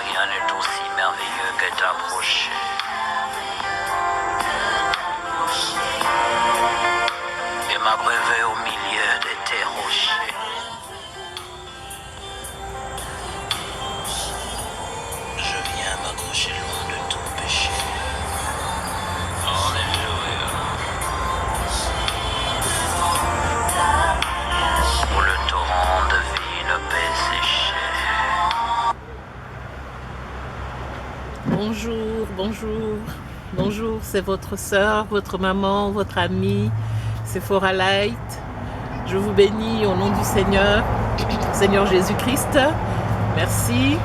rien n'est aussi merveilleux que d'approcher. Et m'abreuver au milieu de tes rochers. Je viens m'accrocher loin de tout péché. Alléluia. Où le torrent de vie ne peut sécher. Bonjour, bonjour, bonjour, c'est votre soeur, votre maman, votre amie, Sephora Light. Je vous bénis au nom du Seigneur Jésus-Christ. Merci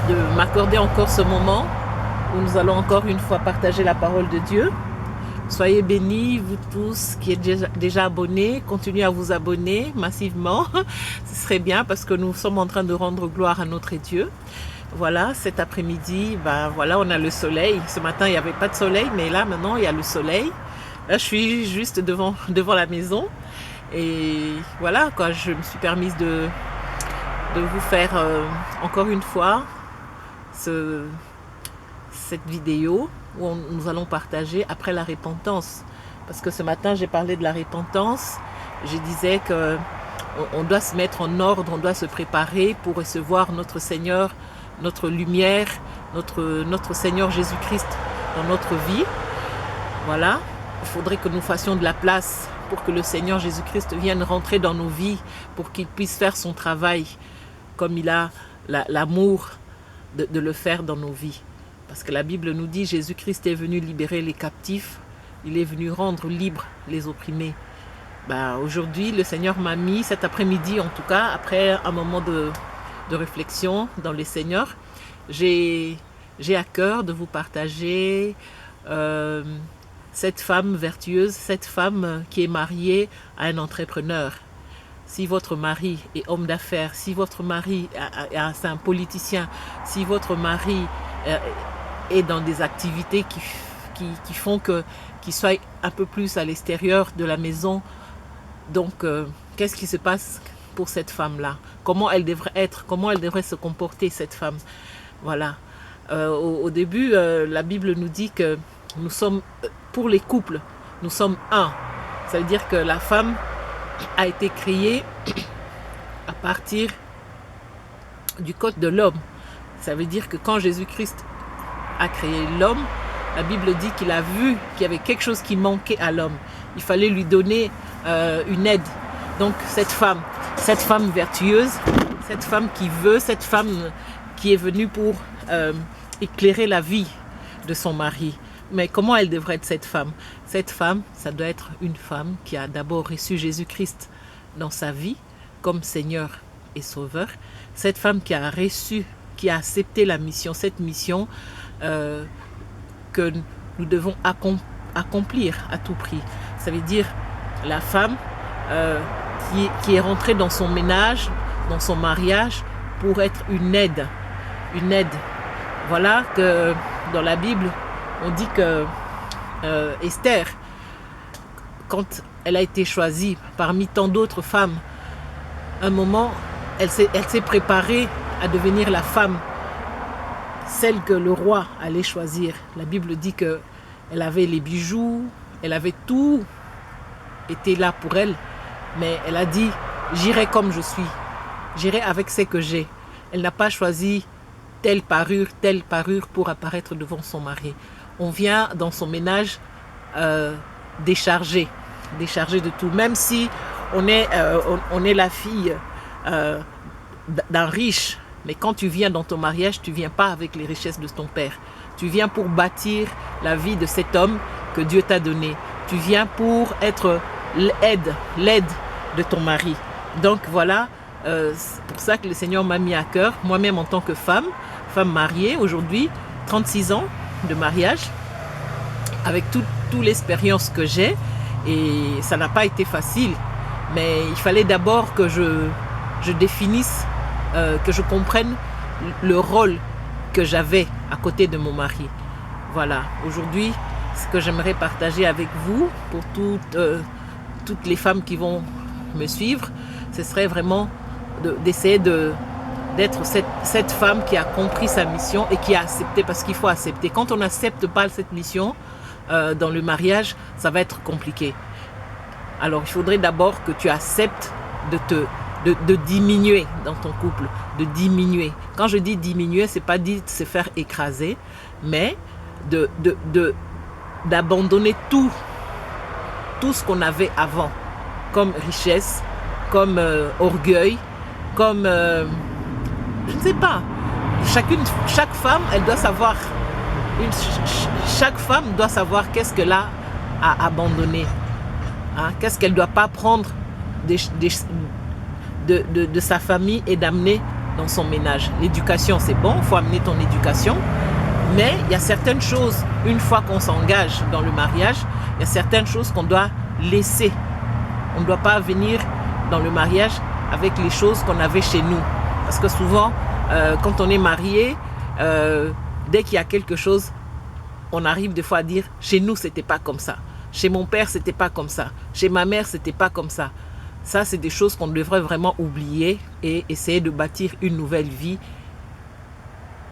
de m'accorder encore ce moment où nous allons encore une fois partager la parole de Dieu. Soyez bénis, vous tous qui êtes déjà abonnés, continuez à vous abonner massivement. Ce serait bien parce que nous sommes en train de rendre gloire à notre Dieu. Voilà, cet après-midi, voilà, on a le soleil. Ce matin, il n'y avait pas de soleil, mais là, maintenant, il y a le soleil. Là, je suis juste devant la maison. Et voilà, quoi, je me suis permise de vous faire encore une fois cette vidéo où nous allons partager après la repentance. Parce que ce matin, j'ai parlé de la repentance. Je disais que on doit se mettre en ordre, on doit se préparer pour recevoir notre Seigneur, notre lumière, notre Seigneur Jésus-Christ dans notre vie. Voilà, il faudrait que nous fassions de la place pour que le Seigneur Jésus-Christ vienne rentrer dans nos vies, pour qu'il puisse faire son travail comme il a l'amour de le faire dans nos vies. Parce que la Bible nous dit, Jésus-Christ est venu libérer les captifs, il est venu rendre libres les opprimés. Aujourd'hui, le Seigneur m'a mis, cet après-midi en tout cas, après un moment de réflexion dans les Seigneurs, j'ai à cœur de vous partager cette femme vertueuse, cette femme qui est mariée à un entrepreneur. Si votre mari est homme d'affaires, si votre mari est un politicien, si votre mari est dans des activités qui font qu'il soit un peu plus à l'extérieur de la maison, donc qu'est-ce qui se passe pour cette femme-là? Comment elle devrait être? Comment elle devrait se comporter, cette femme? Voilà. Au début, la Bible nous dit que nous sommes, pour les couples, nous sommes un. Ça veut dire que la femme a été créée à partir du code de l'homme. Ça veut dire que quand Jésus-Christ a créé l'homme, la Bible dit qu'il a vu qu'il y avait quelque chose qui manquait à l'homme. Il fallait lui donner une aide. Donc cette femme vertueuse, cette femme qui veut, cette femme qui est venue pour éclairer la vie de son mari. Mais comment elle devrait être cette femme? Cette femme, ça doit être une femme qui a d'abord reçu Jésus-Christ dans sa vie comme Seigneur et Sauveur. Cette femme qui a reçu, qui a accepté la mission, cette mission que nous devons accomplir à tout prix. Ça veut dire la femme qui est rentrée dans son ménage, dans son mariage, pour être une aide. Une aide. Voilà que dans la Bible, on dit que Esther, quand elle a été choisie parmi tant d'autres femmes, un moment, elle s'est préparée à devenir la femme, celle que le roi allait choisir. La Bible dit qu'elle avait les bijoux, elle avait tout, était là pour elle, mais elle a dit, j'irai comme je suis, j'irai avec ce que j'ai. Elle n'a pas choisi telle parure pour apparaître devant son mari. On vient dans son ménage déchargé de tout, même si on est la fille d'un riche. Mais quand tu viens dans ton mariage, tu ne viens pas avec les richesses de ton père. Tu viens pour bâtir la vie de cet homme que Dieu t'a donné. Tu viens pour être l'aide de ton mari. Donc voilà, c'est pour ça que le Seigneur m'a mis à cœur, moi-même en tant que femme mariée aujourd'hui, 36 ans de mariage, avec toute l'expérience que j'ai. Et ça n'a pas été facile, mais il fallait d'abord que je définisse, que je comprenne le rôle que j'avais à côté de mon mari. Voilà, aujourd'hui, ce que j'aimerais partager avec vous, pour toutes les femmes qui vont me suivre, ce serait vraiment d'essayer de d'être cette femme qui a compris sa mission et qui a accepté, parce qu'il faut accepter. Quand on n'accepte pas cette mission dans le mariage, ça va être compliqué. Alors il faudrait d'abord que tu acceptes de diminuer dans ton couple, de diminuer. Quand je dis diminuer, c'est pas dit de se faire écraser, mais d'abandonner tout ce qu'on avait avant, comme richesse, comme orgueil, comme je ne sais pas. Chaque femme, elle doit savoir. Chaque femme doit savoir qu'est-ce qu'elle a à abandonner. Hein, qu'est-ce qu'elle ne doit pas prendre de sa famille et d'amener dans son ménage. L'éducation, c'est bon, il faut amener ton éducation. Mais il y a certaines choses, une fois qu'on s'engage dans le mariage, il y a certaines choses qu'on doit laisser. On ne doit pas venir dans le mariage avec les choses qu'on avait chez nous. Parce que souvent, quand on est marié, dès qu'il y a quelque chose, on arrive des fois à dire « chez nous, c'était pas comme ça ». Chez mon père, c'était pas comme ça. Chez ma mère, c'était pas comme ça. Ça, c'est des choses qu'on devrait vraiment oublier et essayer de bâtir une nouvelle vie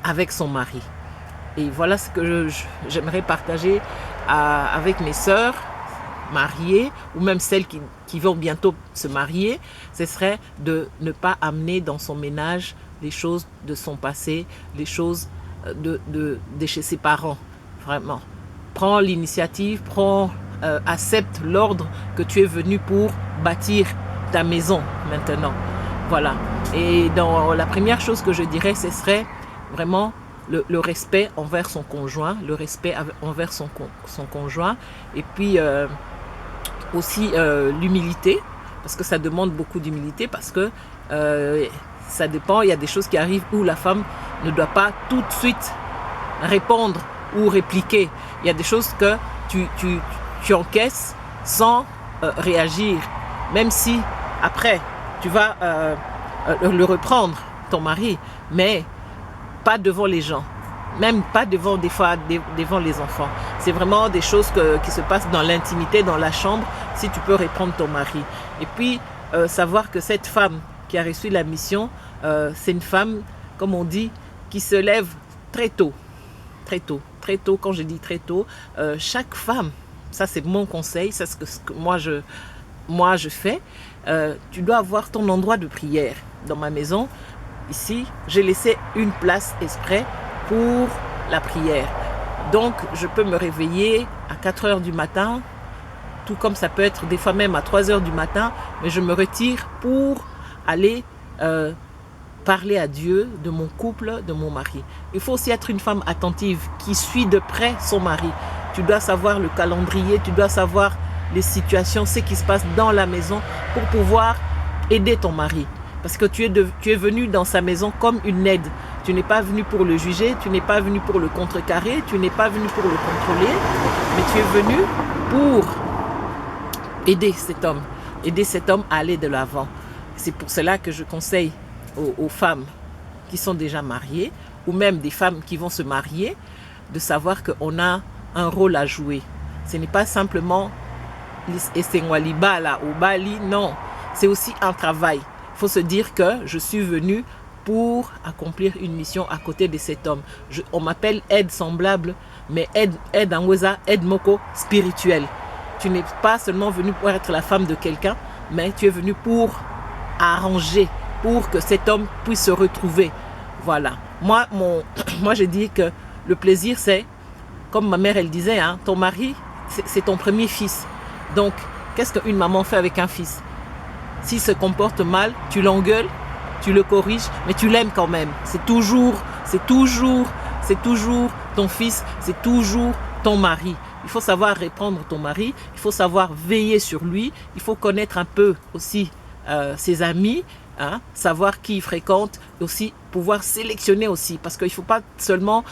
avec son mari. Et voilà ce que j'aimerais partager avec mes sœurs mariées ou même celles qui vont bientôt se marier. Ce serait de ne pas amener dans son ménage les choses de son passé, les choses de chez ses parents. Vraiment. Prends l'initiative, accepte l'ordre que tu es venu pour bâtir ta maison maintenant. Voilà. Et dans la première chose que je dirais, ce serait vraiment le respect envers son conjoint, le respect envers son conjoint, et puis aussi l'humilité, parce que ça demande beaucoup d'humilité, parce que ça dépend, il y a des choses qui arrivent où la femme ne doit pas tout de suite répondre ou répliquer. Il y a des choses que tu encaisses sans réagir, même si après tu vas le reprendre, ton mari, mais pas devant les gens, même pas devant devant les enfants. C'est vraiment des choses qui se passent dans l'intimité, dans la chambre, si tu peux reprendre ton mari. Et puis savoir que cette femme qui a reçu la mission, c'est une femme, comme on dit, qui se lève très tôt. Très tôt. Très tôt, quand je dis très tôt, chaque femme, ça c'est mon conseil, c'est ce que moi je fais, tu dois avoir ton endroit de prière. Dans ma maison, ici, j'ai laissé une place exprès pour la prière. Donc, je peux me réveiller à 4 heures du matin, tout comme ça peut être des fois même à 3 heures du matin, mais je me retire pour aller parler à Dieu de mon couple, de mon mari. Il faut aussi être une femme attentive qui suit de près son mari. Tu dois savoir le calendrier, tu dois savoir les situations, ce qui se passe dans la maison pour pouvoir aider ton mari. Parce que tu es venu dans sa maison comme une aide. Tu n'es pas venu pour le juger, tu n'es pas venu pour le contrecarrer, tu n'es pas venu pour le contrôler, mais tu es venu pour aider cet homme à aller de l'avant. C'est pour cela que je conseille aux femmes qui sont déjà mariées ou même des femmes qui vont se marier de savoir qu'on a un rôle à jouer. Ce n'est pas simplement au Bali, non, c'est aussi un travail. Il faut se dire que je suis venu pour accomplir une mission à côté de cet homme. On m'appelle aide semblable, mais aide en Weza, aide moko spirituelle. Tu n'es pas seulement venu pour être la femme de quelqu'un, mais tu es venu pour arranger, pour que cet homme puisse se retrouver. Voilà. Moi je dis que le plaisir, c'est, comme ma mère, elle disait, hein, ton mari, c'est ton premier fils. Donc, qu'est-ce qu'une maman fait avec un fils? S'il se comporte mal, tu l'engueules, tu le corriges, mais tu l'aimes quand même. C'est toujours ton fils, c'est toujours ton mari. Il faut savoir répondre ton mari, il faut savoir veiller sur lui, il faut connaître un peu aussi ses amis, hein, savoir qui il fréquente, et aussi pouvoir sélectionner aussi, parce qu'il ne faut pas seulement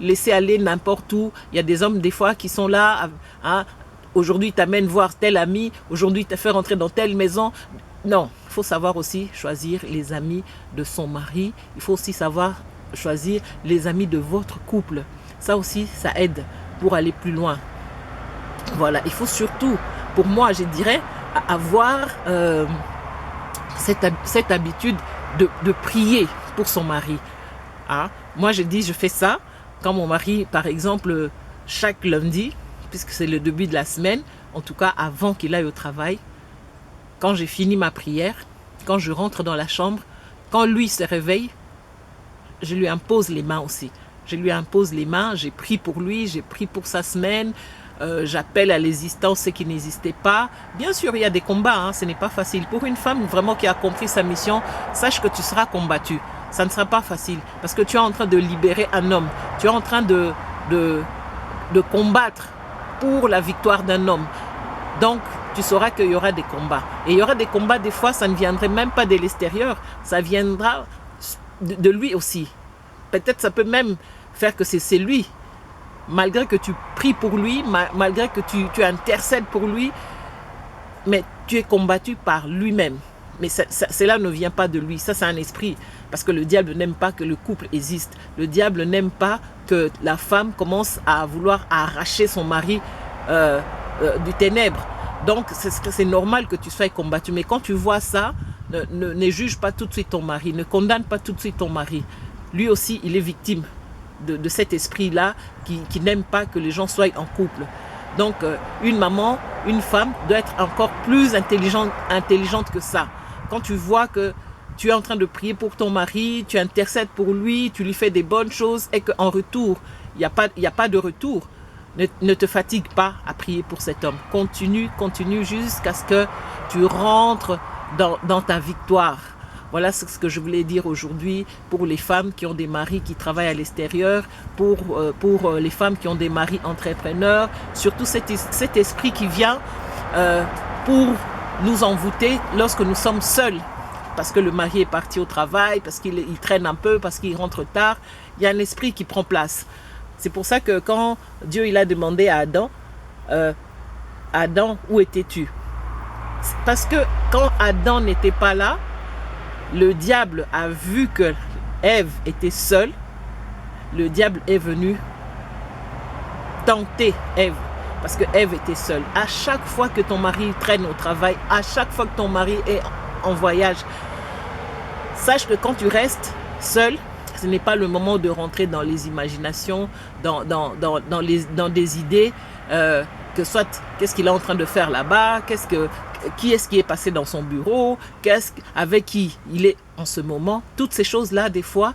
laisser aller n'importe où. Il y a des hommes des fois qui sont là, hein, aujourd'hui, il t'amène voir tel ami, aujourd'hui, il t'a fait rentrer dans telle maison. Non, il faut savoir aussi choisir les amis de son mari. Il faut aussi savoir choisir les amis de votre couple. Ça aussi, ça aide pour aller plus loin. Voilà, il faut surtout, pour moi, je dirais, avoir cette habitude de prier. pour son mari. Hein? Moi, je dis, je fais ça quand mon mari, par exemple, chaque lundi, puisque c'est le début de la semaine, en tout cas avant qu'il aille au travail, quand j'ai fini ma prière, quand je rentre dans la chambre, quand lui se réveille, je lui impose les mains aussi. Je lui impose les mains, j'ai prié pour lui, j'ai prié pour sa semaine, j'appelle à l'existence ceux qui n'existaient pas. Bien sûr, il y a des combats, hein, ce n'est pas facile. Pour une femme vraiment qui a compris sa mission, sache que tu seras combattue. Ça ne sera pas facile parce que tu es en train de libérer un homme. Tu es en train de combattre pour la victoire d'un homme. Donc, tu sauras qu'il y aura des combats. Et il y aura des combats, des fois, ça ne viendrait même pas de l'extérieur. Ça viendra de lui aussi. Peut-être ça peut même faire que c'est lui. Malgré que tu pries pour lui, malgré que tu intercèdes pour lui, mais tu es combattu par lui-même. Mais cela ne vient pas de lui. Ça, c'est un esprit. Parce que le diable n'aime pas que le couple existe. Le diable n'aime pas que la femme commence à vouloir arracher son mari du ténèbre. Donc, c'est normal que tu sois combattu. Mais quand tu vois ça, ne juge pas tout de suite ton mari. Ne condamne pas tout de suite ton mari. Lui aussi, il est victime de cet esprit-là qui n'aime pas que les gens soient en couple. Donc, une maman, une femme doit être encore plus intelligente que ça. Quand tu vois que tu es en train de prier pour ton mari, tu intercèdes pour lui, tu lui fais des bonnes choses et qu'en retour, il n'y a pas de retour, ne te fatigue pas à prier pour cet homme. Continue jusqu'à ce que tu rentres dans ta victoire. Voilà ce que je voulais dire aujourd'hui pour les femmes qui ont des maris qui travaillent à l'extérieur, pour les femmes qui ont des maris entrepreneurs, surtout cet esprit qui vient pour nous envoûter lorsque nous sommes seuls. Parce que le mari est parti au travail, parce qu'il traîne un peu, parce qu'il rentre tard. Il y a un esprit qui prend place. C'est pour ça que quand Dieu il a demandé à Adam, Adam, où étais-tu? Parce que quand Adam n'était pas là, le diable a vu que Ève était seule. Le diable est venu tenter Ève. Parce que Ève était seule. À chaque fois que ton mari traîne au travail, à chaque fois que ton mari est en voyage, sache que quand tu restes seul, ce n'est pas le moment de rentrer dans les imaginations, dans des idées, que soit qu'est-ce qu'il est en train de faire là-bas, qui est-ce qui est passé dans son bureau, avec qui il est en ce moment. Toutes ces choses-là, des fois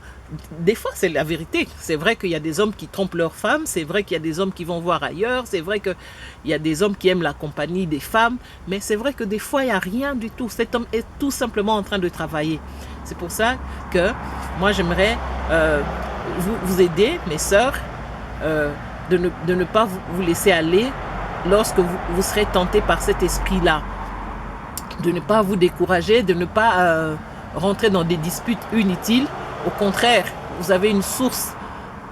c'est la vérité. C'est vrai qu'il y a des hommes qui trompent leurs femmes, c'est vrai qu'il y a des hommes qui vont voir ailleurs, c'est vrai qu'il y a des hommes qui aiment la compagnie des femmes, mais c'est vrai que des fois, il n'y a rien du tout. Cet homme est tout simplement en train de travailler. C'est pour ça que moi, j'aimerais vous aider, mes sœurs, de ne pas vous laisser aller lorsque vous serez tentés par cet esprit-là. De ne pas vous décourager, de ne pas rentrer dans des disputes inutiles. Au contraire, vous avez une source.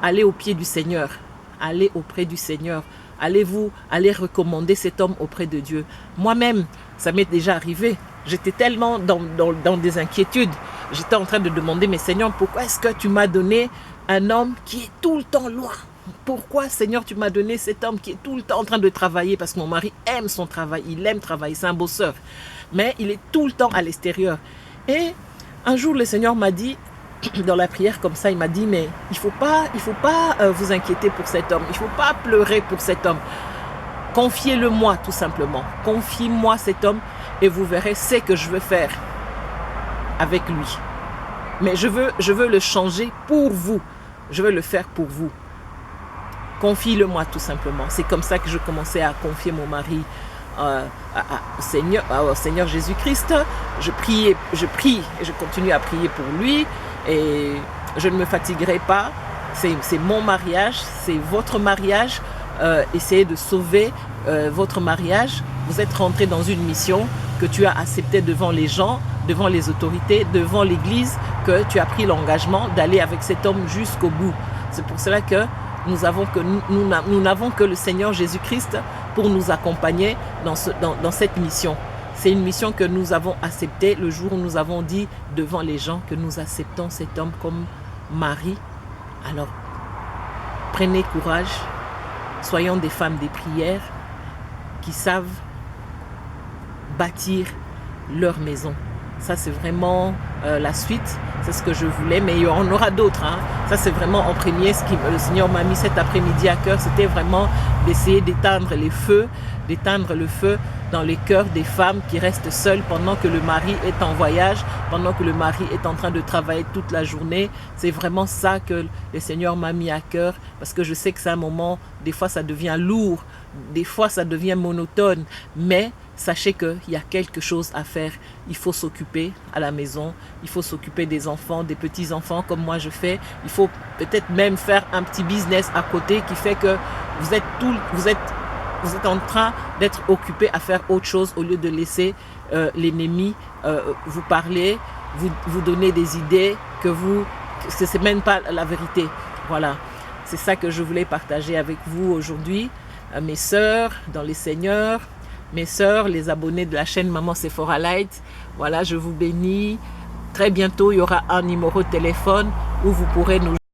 Allez au pied du Seigneur. Allez auprès du Seigneur. Allez recommander cet homme auprès de Dieu. Moi-même, ça m'est déjà arrivé. J'étais tellement dans des inquiétudes. J'étais en train de demander, mais Seigneur, pourquoi est-ce que tu m'as donné un homme qui est tout le temps loin? Pourquoi, Seigneur, tu m'as donné cet homme qui est tout le temps en train de travailler? Parce que mon mari aime son travail, il aime travailler, c'est un bosseur. Mais il est tout le temps à l'extérieur. Et un jour, le Seigneur m'a dit, dans la prière comme ça, il m'a dit, mais il faut pas vous inquiéter pour cet homme. Il ne faut pas pleurer pour cet homme. Confiez-le-moi, tout simplement. Confiez-moi cet homme et vous verrez ce que je veux faire avec lui. Mais je veux le changer pour vous. Je veux le faire pour vous. Confie-le-moi tout simplement. C'est comme ça que je commençais à confier mon mari au Seigneur Jésus-Christ. Je prie et je continue à prier pour lui et je ne me fatiguerai pas. C'est mon mariage, c'est votre mariage. Essayez de sauver votre mariage. Vous êtes rentré dans une mission que tu as acceptée devant les gens, devant les autorités, devant l'église, que tu as pris l'engagement d'aller avec cet homme jusqu'au bout. C'est pour cela que nous n'avons que le Seigneur Jésus-Christ pour nous accompagner dans cette mission. C'est une mission que nous avons acceptée le jour où nous avons dit devant les gens que nous acceptons cet homme comme mari. Alors, prenez courage, soyons des femmes des prières qui savent bâtir leur maison. Ça, c'est vraiment la suite. C'est ce que je voulais, mais il y en aura d'autres. Hein. Ça, c'est vraiment en premier ce que le Seigneur m'a mis cet après-midi à cœur. C'était vraiment d'essayer d'éteindre le feu dans les cœurs des femmes qui restent seules pendant que le mari est en voyage, pendant que le mari est en train de travailler toute la journée. C'est vraiment ça que le Seigneur m'a mis à cœur, parce que je sais que c'est un moment, des fois ça devient lourd, des fois ça devient monotone, mais sachez qu'il y a quelque chose à faire. Il faut s'occuper à la maison, il faut s'occuper des enfants, des petits-enfants comme moi je fais. Il faut peut-être même faire un petit business à côté qui fait que vous êtes en train d'être occupé à faire autre chose au lieu de laisser l'ennemi vous parler, vous donner des idées que ce n'est même pas la vérité. Voilà, c'est ça que je voulais partager avec vous aujourd'hui. Mes sœurs dans les Seigneurs, mes sœurs, les abonnés de la chaîne Maman Sephora Light, voilà, je vous bénis. Très bientôt, il y aura un numéro de téléphone où vous pourrez nous